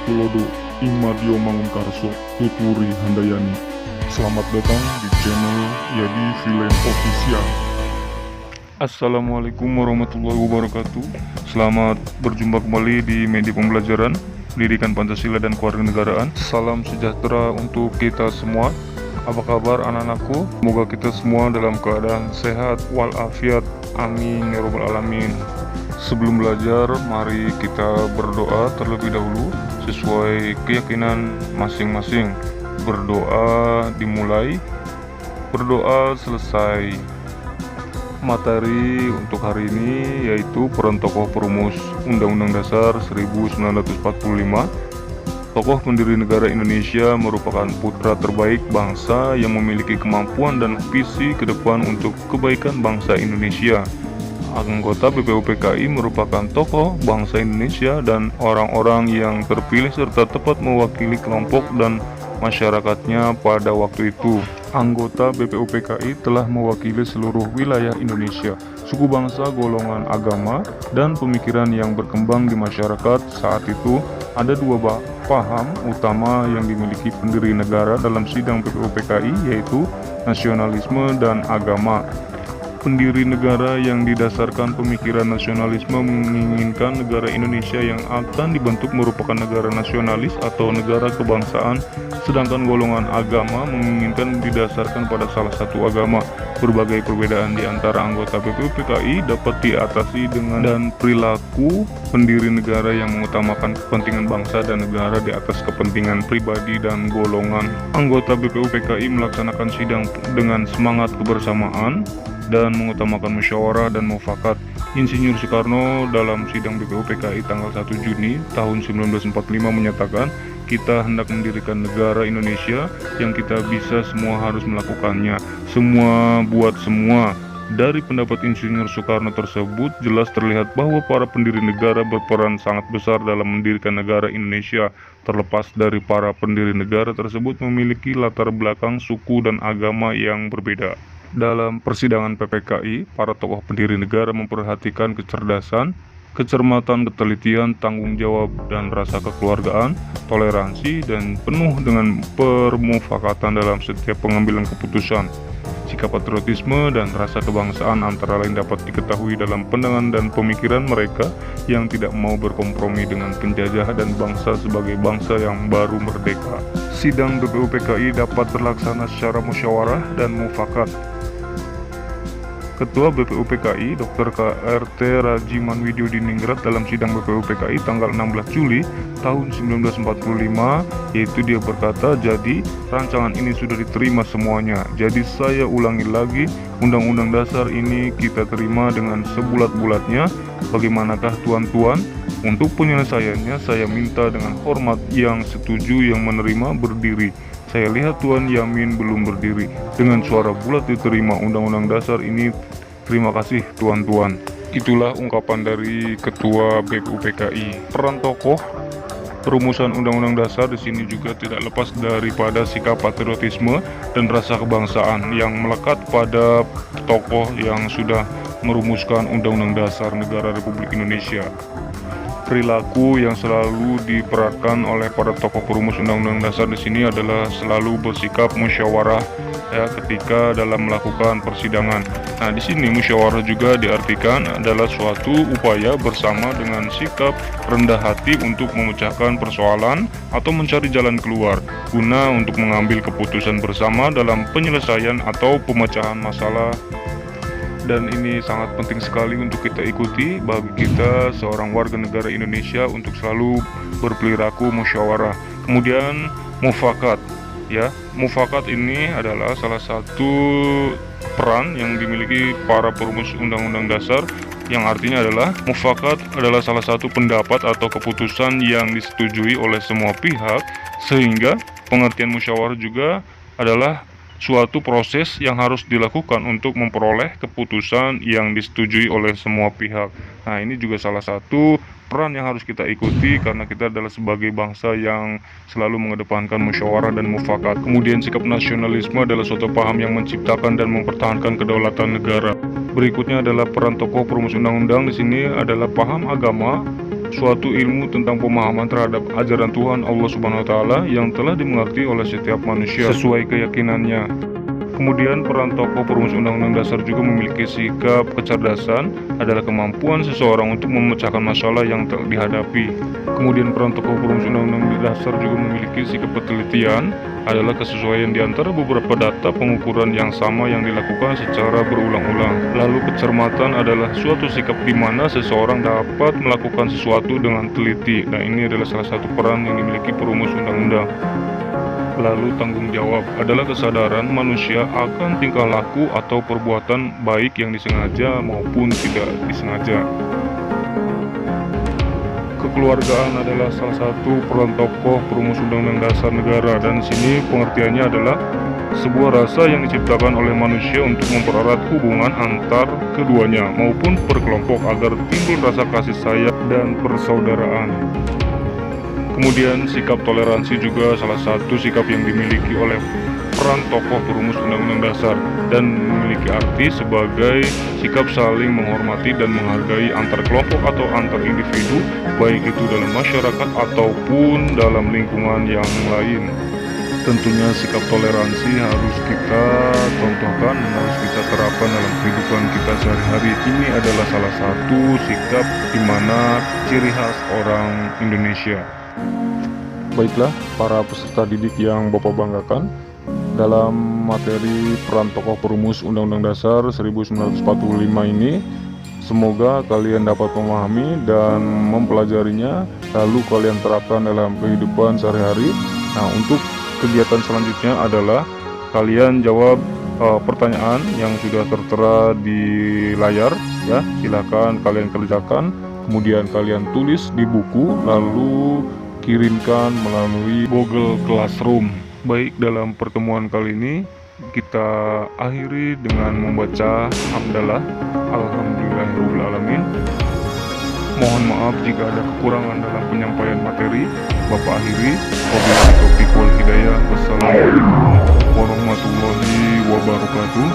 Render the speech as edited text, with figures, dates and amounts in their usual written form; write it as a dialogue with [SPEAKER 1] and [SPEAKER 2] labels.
[SPEAKER 1] Tulodo, Imadio Mangunkarso, Tuturi Handayani. Selamat datang di channel Yadi Film Official. Assalamualaikum warahmatullahi wabarakatuh. Selamat berjumpa kembali di media pembelajaran pendidikan Pancasila dan Kewarganegaraan. Salam sejahtera untuk kita semua. Apa kabar anak-anakku? Semoga kita semua dalam keadaan sehat walafiat. Amin ya robbal alamin. Sebelum belajar, mari kita berdoa terlebih dahulu sesuai keyakinan masing-masing. Berdoa dimulai, berdoa selesai. Materi untuk hari ini yaitu peran tokoh perumus Undang-Undang Dasar 1945. Tokoh pendiri negara Indonesia merupakan putra terbaik bangsa yang memiliki kemampuan dan visi ke depan untuk kebaikan bangsa Indonesia. Anggota BPUPKI merupakan tokoh bangsa Indonesia dan orang-orang yang terpilih serta tepat mewakili kelompok dan masyarakatnya pada waktu itu. Anggota BPUPKI telah mewakili seluruh wilayah Indonesia, suku bangsa, golongan agama, dan pemikiran yang berkembang di masyarakat saat itu. Ada dua paham utama yang dimiliki pendiri negara dalam sidang BPUPKI, yaitu nasionalisme dan agama. Pendiri negara yang didasarkan pemikiran nasionalisme menginginkan negara Indonesia yang akan dibentuk merupakan negara nasionalis atau negara kebangsaan, sedangkan golongan agama menginginkan didasarkan pada salah satu agama. Berbagai perbedaan di antara anggota BPUPKI dapat diatasi dengan perilaku pendiri negara yang mengutamakan kepentingan bangsa dan negara di atas kepentingan pribadi dan golongan. Anggota BPUPKI melaksanakan sidang dengan semangat kebersamaan dan mengutamakan musyawarah dan mufakat. Insinyur Soekarno dalam sidang BPUPKI tanggal 1 Juni tahun 1945 menyatakan, kita hendak mendirikan negara Indonesia yang kita bisa semua harus melakukannya. Semua buat semua. Dari pendapat Insinyur Soekarno tersebut jelas terlihat bahwa para pendiri negara berperan sangat besar dalam mendirikan negara Indonesia. Terlepas dari para pendiri negara tersebut memiliki latar belakang suku dan agama yang berbeda. Dalam persidangan PPKI, para tokoh pendiri negara memperhatikan kecerdasan, kecermatan, ketelitian, tanggung jawab, dan rasa kekeluargaan, toleransi, dan penuh dengan permufakatan dalam setiap pengambilan keputusan. Sikap patriotisme dan rasa kebangsaan antara lain dapat diketahui dalam pandangan dan pemikiran mereka yang tidak mau berkompromi dengan penjajah dan bangsa sebagai bangsa yang baru merdeka. Sidang BPUPKI dapat terlaksana secara musyawarah dan mufakat. Ketua BPUPKI Dr. KRT Rajiman Widyo Diningrat dalam sidang BPUPKI tanggal 16 Juli tahun 1945, yaitu dia berkata, jadi rancangan ini sudah diterima semuanya. Jadi saya ulangi lagi, Undang-Undang Dasar ini kita terima dengan sebulat-bulatnya. Bagaimanakah tuan-tuan? Untuk penyelesaiannya saya minta dengan hormat yang setuju yang menerima berdiri. Saya lihat Tuan Yamin belum berdiri. Dengan suara bulat diterima Undang-Undang Dasar ini. Terima kasih tuan-tuan. Itulah ungkapan dari Ketua BPUPKI. Peran tokoh perumusan Undang-Undang Dasar di sini juga tidak lepas daripada sikap patriotisme dan rasa kebangsaan yang melekat pada tokoh yang sudah merumuskan Undang-Undang Dasar Negara Republik Indonesia. Perilaku yang selalu diperatkan oleh para tokoh perumus Undang-Undang Dasar di sini adalah selalu bersikap musyawarah ketika dalam melakukan persidangan. Nah, di sini musyawarah juga diartikan adalah suatu upaya bersama dengan sikap rendah hati untuk memecahkan persoalan atau mencari jalan keluar guna untuk mengambil keputusan bersama dalam penyelesaian atau pemecahan masalah. Dan ini sangat penting sekali untuk kita ikuti bagi kita seorang warga negara Indonesia untuk selalu berperilaku musyawarah. Kemudian mufakat, ya, mufakat ini adalah salah satu peran yang dimiliki para perumus Undang-Undang Dasar, yang artinya adalah mufakat adalah salah satu pendapat atau keputusan yang disetujui oleh semua pihak, sehingga pengertian musyawarah juga adalah suatu proses yang harus dilakukan untuk memperoleh keputusan yang disetujui oleh semua pihak. Nah, ini juga salah satu peran yang harus kita ikuti karena kita adalah sebagai bangsa yang selalu mengedepankan musyawarah dan mufakat. Kemudian sikap nasionalisme adalah suatu paham yang menciptakan dan mempertahankan kedaulatan negara. Berikutnya adalah peran tokoh perumus undang-undang. Di sini adalah paham agama suatu ilmu tentang pemahaman terhadap ajaran Tuhan Allah Subhanahu wa taala yang telah dimengerti oleh setiap manusia sesuai keyakinannya. Kemudian peran tokoh perumus Undang-Undang Dasar juga memiliki sikap kecerdasan adalah kemampuan seseorang untuk memecahkan masalah yang dihadapi. Kemudian peran tokoh perumus Undang-Undang Dasar juga memiliki sikap ketelitian adalah kesesuaian di antara beberapa data pengukuran yang sama yang dilakukan secara berulang-ulang. Lalu kecermatan adalah suatu sikap di mana seseorang dapat melakukan sesuatu dengan teliti. Nah, ini adalah salah satu peran yang dimiliki perumus undang-undang. Lalu tanggung jawab adalah kesadaran manusia akan tingkah laku atau perbuatan baik yang disengaja maupun tidak disengaja. Kekeluargaan adalah salah satu peran tokoh perumus Undang-Undang Dasar negara, dan sini pengertiannya adalah sebuah rasa yang diciptakan oleh manusia untuk mempererat hubungan antar keduanya maupun per kelompok agar timbul rasa kasih sayang dan persaudaraan. Kemudian sikap toleransi juga salah satu sikap yang dimiliki oleh peran tokoh perumus Undang-Undang Dasar dan memiliki arti sebagai sikap saling menghormati dan menghargai antar kelompok atau antar individu, baik itu dalam masyarakat ataupun dalam lingkungan yang lain. Tentunya sikap toleransi harus kita contohkan dan harus kita terapkan dalam kehidupan kita sehari-hari. Ini adalah salah satu sikap di mana ciri khas orang Indonesia. Baiklah, para peserta didik yang Bapak banggakan, dalam materi peran tokoh perumus Undang-Undang Dasar 1945 ini, semoga kalian dapat memahami dan mempelajarinya, lalu kalian terapkan dalam kehidupan sehari-hari. Nah, untuk kegiatan selanjutnya adalah kalian jawab pertanyaan yang sudah tertera di layar, ya. Silakan kalian kerjakan, kemudian kalian tulis di buku, lalu kirimkan melalui Google Classroom. Baik, dalam pertemuan kali ini kita akhiri dengan membaca hamdalah. Alhamdulillahirrahmanirrahim. Mohon maaf jika ada kekurangan dalam penyampaian materi. Bapak akhiri. Wabillahi taufiq wal hidayah. Wassalamualaikum warahmatullahi wabarakatuh.